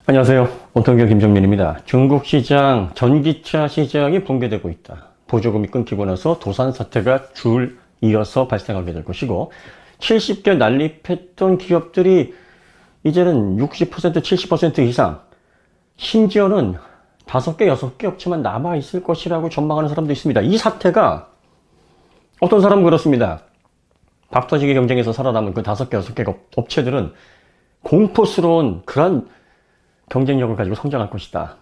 안녕하세요. 오토교 김정민입니다. 중국 시장, 전기차 시장이 붕괴되고 있다. 보조금이 끊기고 나서 도산 사태가 줄 이어서 발생하게 될 것이고 70개 난립했던 기업들이 이제는 60%, 70% 이상 심지어는 5개, 6개 업체만 남아있을 것이라고 전망하는 사람도 있습니다. 이 사태가 어떤 사람은 그렇습니다. 밥터지기 경쟁에서 살아남은 그 5개, 6개 업체들은 공포스러운 그런 경쟁력을 가지고 성장할 것이다.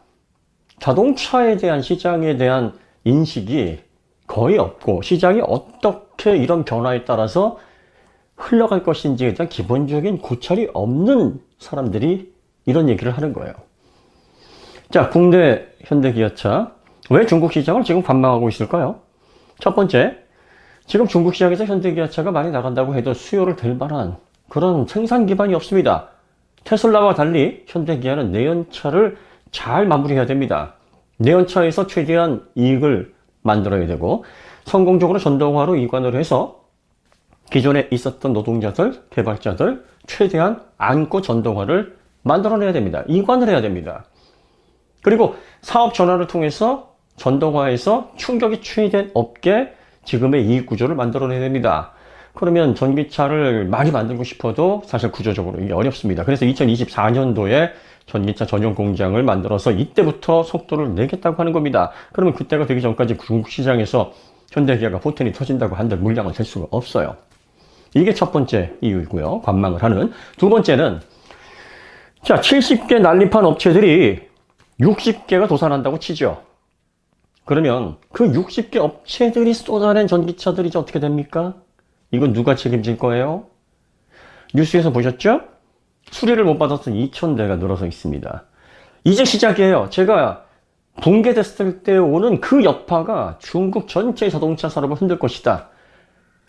자동차에 대한 시장에 대한 인식이 거의 없고 시장이 어떻게 이런 변화에 따라서 흘러갈 것인지에 대한 기본적인 고찰이 없는 사람들이 이런 얘기를 하는 거예요. 자, 국내 현대기아차 왜 중국 시장을 지금 관망하고 있을까요? 첫 번째, 지금 중국 시장에서 현대기아차가 많이 나간다고 해도 수요를 댈 만한 그런 생산 기반이 없습니다. 테슬라와 달리 현대기아는 내연차를 잘 마무리해야 됩니다. 내연차에서 최대한 이익을 만들어야 되고 성공적으로 전동화로 이관을 해서 기존에 있었던 노동자들, 개발자들 최대한 안고 전동화를 만들어내야 됩니다. 이관을 해야 됩니다. 그리고 사업 전환을 통해서 전동화에서 충격이 최대한 없게 지금의 이익 구조를 만들어내야 됩니다. 그러면 전기차를 많이 만들고 싶어도 사실 구조적으로 이게 어렵습니다. 그래서 2024년도에 전기차 전용 공장을 만들어서 이때부터 속도를 내겠다고 하는 겁니다. 그러면 그때가 되기 전까지 중국 시장에서 현대기아가 포텐이 터진다고 한들 물량을 댈 수가 없어요. 이게 첫 번째 이유이고요. 관망을 하는. 두 번째는 자, 70개 난립한 업체들이 60개가 도산한다고 치죠. 그러면 그 60개 업체들이 쏟아낸 전기차들이 이제 어떻게 됩니까? 이건 누가 책임질 거예요? 뉴스에서 보셨죠? 수리를 못 받아서 2,000대가 늘어서 있습니다. 이제 시작이에요. 제가 붕괴됐을 때 오는 그 여파가 중국 전체 자동차 산업을 흔들 것이다.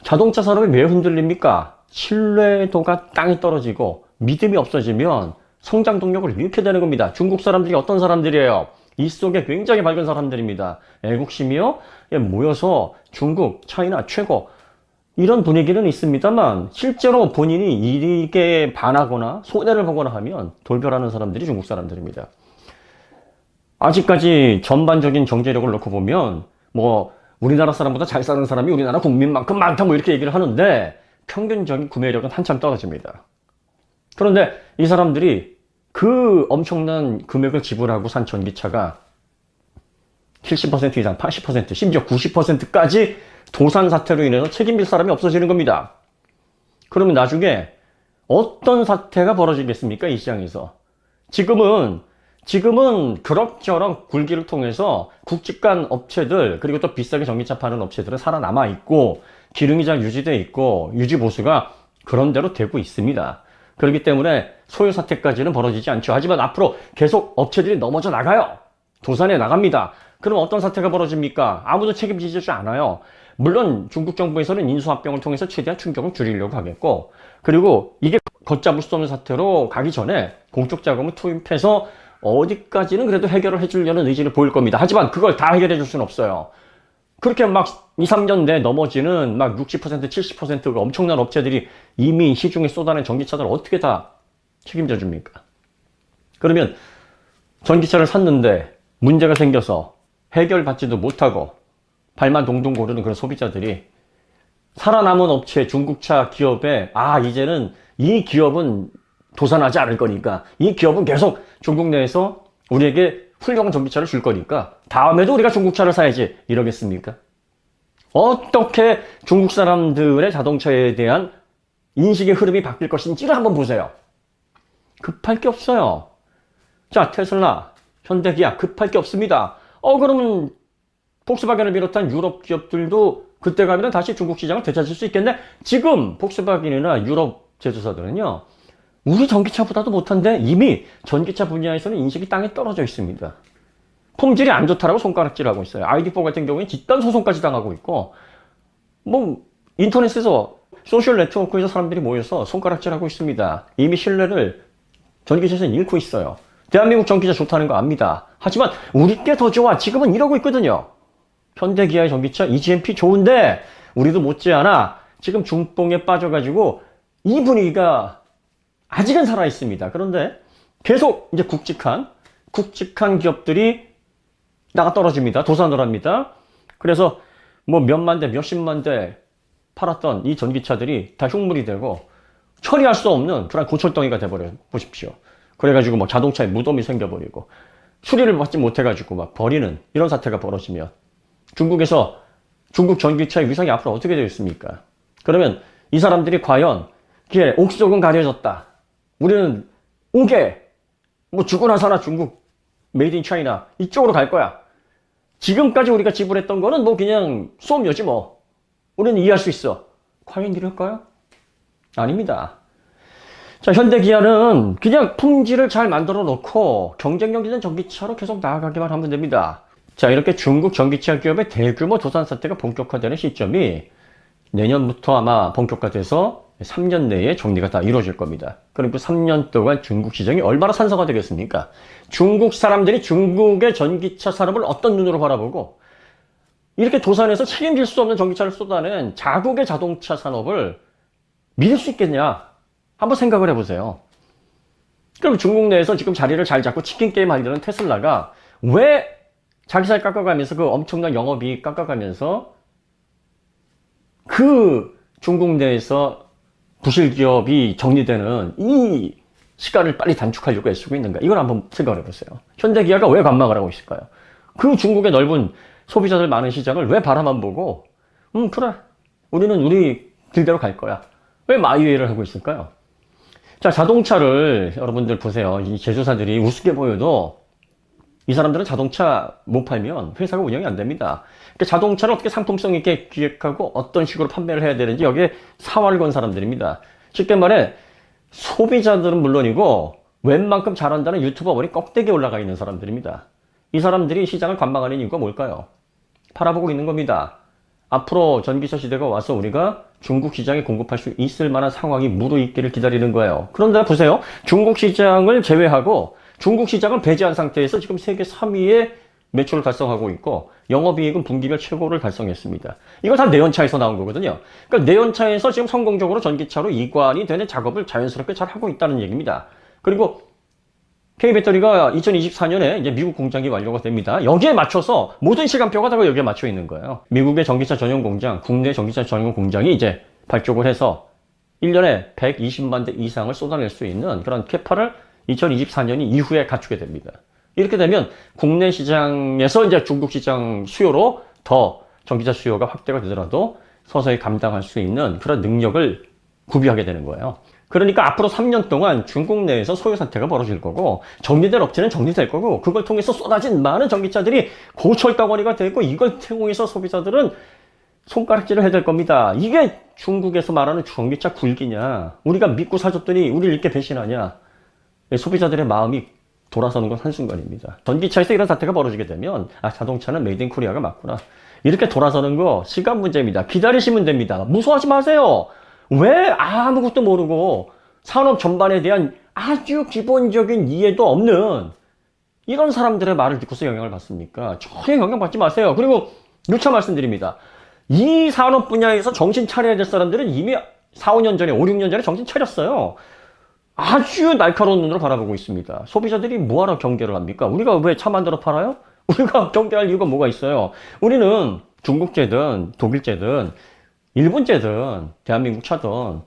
자동차 산업이 왜 흔들립니까? 신뢰도가 땅이 떨어지고 믿음이 없어지면 성장 동력을 잃게 되는 겁니다. 중국 사람들이 어떤 사람들이에요? 이 속에 굉장히 밝은 사람들입니다. 애국심이요? 모여서 중국, 차이나 최고 이런 분위기는 있습니다만 실제로 본인이 이익에 반하거나 손해를 보거나 하면 돌변하는 사람들이 중국 사람들입니다. 아직까지 전반적인 경제력을 놓고 보면 뭐 우리나라 사람보다 잘 사는 사람이 우리나라 국민만큼 많다 뭐 이렇게 얘기를 하는데 평균적인 구매력은 한참 떨어집니다. 그런데 이 사람들이 그 엄청난 금액을 지불하고 산 전기차가 70% 이상, 80%, 심지어 90%까지 도산 사태로 인해서 책임질 사람이 없어지는 겁니다. 그러면 나중에 어떤 사태가 벌어지겠습니까? 이 시장에서. 지금은 그럭저럭 굴기를 통해서 굵직한 업체들 그리고 또 비싸게 전기차 파는 업체들은 살아남아 있고 기능이 잘 유지되어 있고 유지 보수가 그런 대로 되고 있습니다. 그렇기 때문에 소요 사태까지는 벌어지지 않죠. 하지만 앞으로 계속 업체들이 넘어져 나가요. 도산해 나갑니다. 그럼 어떤 사태가 벌어집니까? 아무도 책임지지 않아요. 물론 중국 정부에서는 인수합병을 통해서 최대한 충격을 줄이려고 하겠고 그리고 이게 걷잡을 수 없는 사태로 가기 전에 공적 자금을 투입해서 어디까지는 그래도 해결을 해주려는 의지를 보일 겁니다. 하지만 그걸 다 해결해 줄 수는 없어요. 그렇게 막 2, 3년 내에 넘어지는 막 60%, 70%가 엄청난 업체들이 이미 시중에 쏟아낸 전기차들을 어떻게 다 책임져 줍니까? 그러면 전기차를 샀는데 문제가 생겨서 해결받지도 못하고 발만 동동 고르는 그런 소비자들이 살아남은 업체, 중국차 기업에 이제는 이 기업은 도산하지 않을 거니까 이 기업은 계속 중국 내에서 우리에게 훌륭한 전기차를 줄 거니까 다음에도 우리가 중국차를 사야지 이러겠습니까? 어떻게 중국 사람들의 자동차에 대한 인식의 흐름이 바뀔 것인지를 한번 보세요. 급할 게 없어요. 자, 테슬라, 현대기아 급할 게 없습니다. 그러면 폭스바겐을 비롯한 유럽 기업들도 그때 가면 다시 중국 시장을 되찾을 수 있겠네? 지금 폭스바겐이나 유럽 제조사들은요, 우리 전기차보다도 못한데 이미 전기차 분야에서는 인식이 땅에 떨어져 있습니다. 품질이 안 좋다라고 손가락질하고 있어요. ID4 같은 경우에 집단 소송까지 당하고 있고, 뭐 인터넷에서 소셜 네트워크에서 사람들이 모여서 손가락질하고 있습니다. 이미 신뢰를 전기차에서 잃고 있어요. 대한민국 전기차 좋다는 거 압니다. 하지만 우리 게 더 좋아. 지금은 이러고 있거든요. 현대기아의 전기차 EGMP 좋은데 우리도 못지않아 지금 중뽕에 빠져가지고 이 분위기가 아직은 살아있습니다. 그런데 계속 이제 굵직한 기업들이 나가 떨어집니다. 도산을 합니다. 그래서 뭐 몇만 대, 몇십만 대 팔았던 이 전기차들이 다 흉물이 되고 처리할 수 없는 그런 고철덩이가 돼버려 보십시오. 그래가지고 뭐 자동차에 무덤이 생겨버리고 수리를 받지 못해가지고 막 버리는 이런 사태가 벌어지면 중국 전기차의 위상이 앞으로 어떻게 되겠습니까? 그러면 이 사람들이 과연 그게 옥석은 가려졌다. 우리는 오게 뭐 죽으나 사나 중국 메이드 인 차이나 이쪽으로 갈 거야. 지금까지 우리가 지불했던 거는 뭐 그냥 수업료지 뭐. 우리는 이해할 수 있어. 과연 이럴까요? 아닙니다. 자, 현대기아는 그냥 품질을 잘 만들어 놓고 경쟁력 있는 전기차로 계속 나아가기만 하면 됩니다. 자, 이렇게 중국 전기차 기업의 대규모 도산 사태가 본격화되는 시점이 내년부터 아마 본격화돼서 3년 내에 정리가 다 이루어질 겁니다. 그럼 그 3년 동안 중국 시장이 얼마나 산소가 되겠습니까? 중국 사람들이 중국의 전기차 산업을 어떤 눈으로 바라보고 이렇게 도산해서 책임질 수 없는 전기차를 쏟아낸 자국의 자동차 산업을 믿을 수 있겠냐? 한번 생각을 해보세요. 그럼 중국 내에서 지금 자리를 잘 잡고 치킨 게임 하려는 테슬라가 왜 자기 살 깎아가면서 그 엄청난 영업이익 깎아가면서 그 중국 내에서 부실 기업이 정리되는 이 시간을 빨리 단축하려고 애쓰고 있는가? 이걸 한번 생각을 해보세요. 현대기아가 왜 관망을 하고 있을까요? 그 중국의 넓은 소비자들 많은 시장을 왜 바라만 보고 그래 우리는 우리 길대로 갈 거야. 왜 마이웨이를 하고 있을까요? 자, 자동차를 여러분들 보세요. 이 제조사들이 우습게 보여도 이 사람들은 자동차 못 팔면 회사가 운영이 안 됩니다. 그러니까 자동차를 어떻게 상품성 있게 기획하고 어떤 식으로 판매를 해야 되는지 여기에 사활을 건 사람들입니다. 쉽게 말해 소비자들은 물론이고 웬만큼 잘한다는 유튜버들이 껍데기에 올라가 있는 사람들입니다. 이 사람들이 시장을 관망하는 이유가 뭘까요? 팔아보고 있는 겁니다. 앞으로 전기차 시대가 와서 우리가 중국 시장에 공급할 수 있을 만한 상황이 무르익기를 기다리는 거예요. 그런데 보세요. 중국 시장을 제외하고 중국 시장은 배제한 상태에서 지금 세계 3위의 매출을 달성하고 있고 영업이익은 분기별 최고를 달성했습니다. 이거 다 내연차에서 나온 거거든요. 그러니까 내연차에서 지금 성공적으로 전기차로 이관이 되는 작업을 자연스럽게 잘 하고 있다는 얘기입니다. 그리고 K배터리가 2024년에 이제 미국 공장이 완료가 됩니다. 여기에 맞춰서 모든 시간표가 다 여기에 맞춰 있는 거예요. 미국의 전기차 전용 공장, 국내 전기차 전용 공장이 이제 발족을 해서 1년에 120만 대 이상을 쏟아낼 수 있는 그런 캐파를 2024년 이후에 갖추게 됩니다. 이렇게 되면 국내 시장에서 이제 중국 시장 수요로 더 전기차 수요가 확대가 되더라도 서서히 감당할 수 있는 그런 능력을 구비하게 되는 거예요. 그러니까 앞으로 3년 동안 중국 내에서 소요 사태가 벌어질 거고 정리될 업체는 정리될 거고 그걸 통해서 쏟아진 많은 전기차들이 고철 덩어리가 되고 이걸 통해서 소비자들은 손가락질을 해야 될 겁니다. 이게 중국에서 말하는 전기차 굴기냐? 우리가 믿고 사줬더니 우리를 이렇게 배신하냐? 소비자들의 마음이 돌아서는 건 한순간입니다. 전기차에서 이런 사태가 벌어지게 되면 자동차는 메이드 인 코리아가 맞구나. 이렇게 돌아서는 거 시간 문제입니다. 기다리시면 됩니다. 무서워하지 마세요. 왜 아무것도 모르고 산업 전반에 대한 아주 기본적인 이해도 없는 이런 사람들의 말을 듣고서 영향을 받습니까? 전혀 영향받지 마세요. 그리고 누차 말씀드립니다. 이 산업 분야에서 정신 차려야 될 사람들은 이미 4, 5년 전에, 5, 6년 전에 정신 차렸어요. 아주 날카로운 눈으로 바라보고 있습니다. 소비자들이 뭐하러 경계를 합니까? 우리가 왜 차 만들어 팔아요? 우리가 경계할 이유가 뭐가 있어요? 우리는 중국제든 독일제든 일본제든 대한민국 차든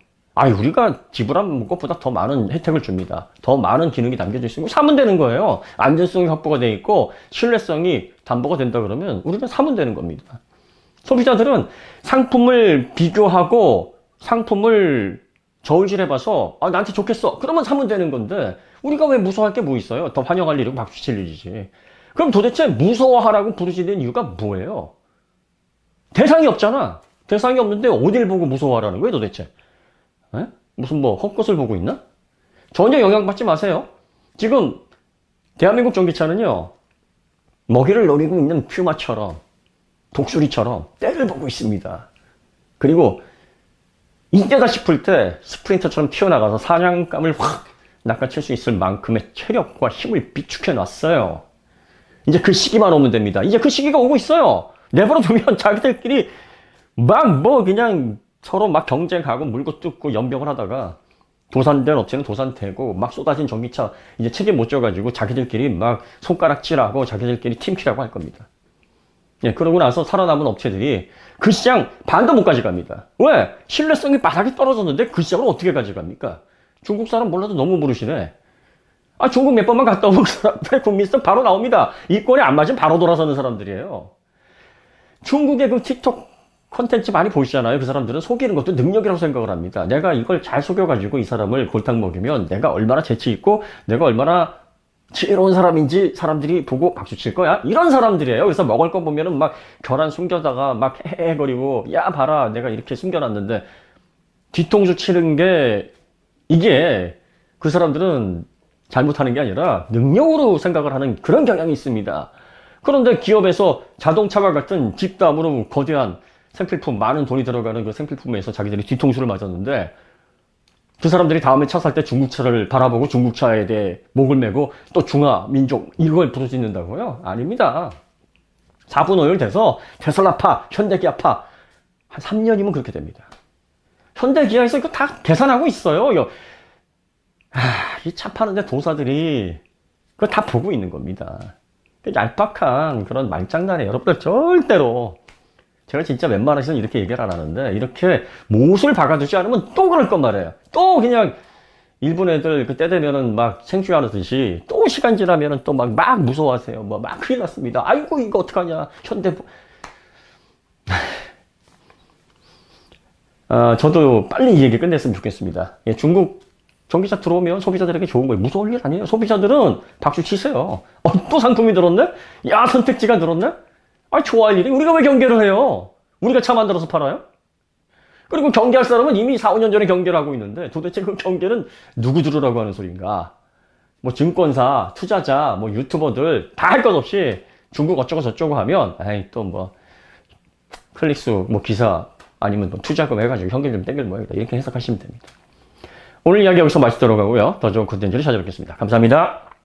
우리가 지불한 것보다 더 많은 혜택을 줍니다. 더 많은 기능이 담겨져 있으면 사면 되는 거예요. 안전성이 확보가 돼 있고 신뢰성이 담보가 된다 그러면 우리는 사면 되는 겁니다. 소비자들은 상품을 비교하고 상품을 저울질해봐서 나한테 좋겠어 그러면 사면 되는 건데 우리가 왜 무서워할 게 뭐 있어요? 더 환영할 일이고 박수 칠 일이지. 그럼 도대체 무서워하라고 부르시는 이유가 뭐예요? 대상이 없잖아. 대상이 없는데 어딜 보고 무서워하라는 거예요 도대체? 에? 무슨 뭐 헛것을 보고 있나? 전혀 영향받지 마세요. 지금 대한민국 전기차는요 먹이를 노리고 있는 퓨마처럼 독수리처럼 때를 보고 있습니다. 그리고 이때다 싶을 때 스프린터처럼 튀어나가서 사냥감을 확 낚아챌 수 있을 만큼의 체력과 힘을 비축해 놨어요. 이제 그 시기만 오면 됩니다. 이제 그 시기가 오고 있어요. 내버려 두면 자기들끼리 막 그냥 서로 막 경쟁하고 물고 뜯고 연병을 하다가 도산된 업체는 도산되고 막 쏟아진 전기차 이제 책임 못 져가지고 자기들끼리 막 손가락질하고 자기들끼리 팀키라고 할 겁니다. 예, 그러고 나서 살아남은 업체들이 그 시장 반도 못 가져갑니다. 왜? 신뢰성이 바닥이 떨어졌는데 그 시장을 어떻게 가져갑니까? 중국 사람 몰라도 너무 모르시네. 아, 중국 몇 번만 갔다 오면 그 사람들의 국민성 바로 나옵니다. 이권이 안 맞으면 바로 돌아서는 사람들이에요. 중국의 그 틱톡 콘텐츠 많이 보시잖아요. 그 사람들은 속이는 것도 능력이라고 생각을 합니다. 내가 이걸 잘 속여가지고 이 사람을 골탕 먹이면 내가 얼마나 재치 있고 내가 얼마나 지혜로운 사람인지 사람들이 보고 박수 칠 거야? 이런 사람들이에요. 그래서 먹을 거 보면은 막 계란 숨겨다가 막 헤헤거리고 야 봐라 내가 이렇게 숨겨놨는데 뒤통수 치는 게 이게 그 사람들은 잘못하는 게 아니라 능력으로 생각을 하는 그런 경향이 있습니다. 그런데 기업에서 자동차와 같은 집담으로 거대한 생필품, 많은 돈이 들어가는 그 생필품에서 자기들이 뒤통수를 맞았는데 그 사람들이 다음에 차 살 때 중국차를 바라보고 중국차에 대해 목을 메고 또 중화, 민족 이걸 부르짖는다고요? 아닙니다. 4분 5일 돼서 테슬라파, 현대기아파 한 3년이면 그렇게 됩니다. 현대기아에서 이거 다 계산하고 있어요. 이 차 파는데 도사들이 그거 다 보고 있는 겁니다. 얄팍한 그런 말장난에 여러분들 절대로 제가 진짜 웬만해서는 이렇게 얘기를 안 하는데 이렇게 못을 박아두지 않으면 또 그럴 건 말이에요. 또 그냥 일본 애들 그때 되면은 막 생쥐하듯이 또 시간 지나면은 또 막 무서워하세요. 뭐 막 큰일 났습니다. 아이고 이거 어떡하냐. 저도 빨리 이 얘기 끝냈으면 좋겠습니다. 예, 중국 전기차 들어오면 소비자들에게 좋은 거예요. 무서울 일 아니에요. 소비자들은 박수 치세요. 또 상품이 들었네? 야, 선택지가 늘었네? 아, 좋아할 일이 우리가 왜 경계를 해요? 우리가 차 만들어서 팔아요? 그리고 경계할 사람은 이미 4, 5년 전에 경계를 하고 있는데 도대체 그 경계는 누구 들으라고 하는 소린가? 뭐 증권사, 투자자, 뭐 유튜버들 다 할 것 없이 중국 어쩌고 저쩌고 하면 에이 또 뭐 클릭수, 뭐 기사 아니면 뭐 투자금 해가지고 현금 좀 땡길 모양이다 이렇게 해석하시면 됩니다. 오늘 이야기 여기서 마치도록 하고요. 더 좋은 콘텐츠를 찾아뵙겠습니다. 감사합니다.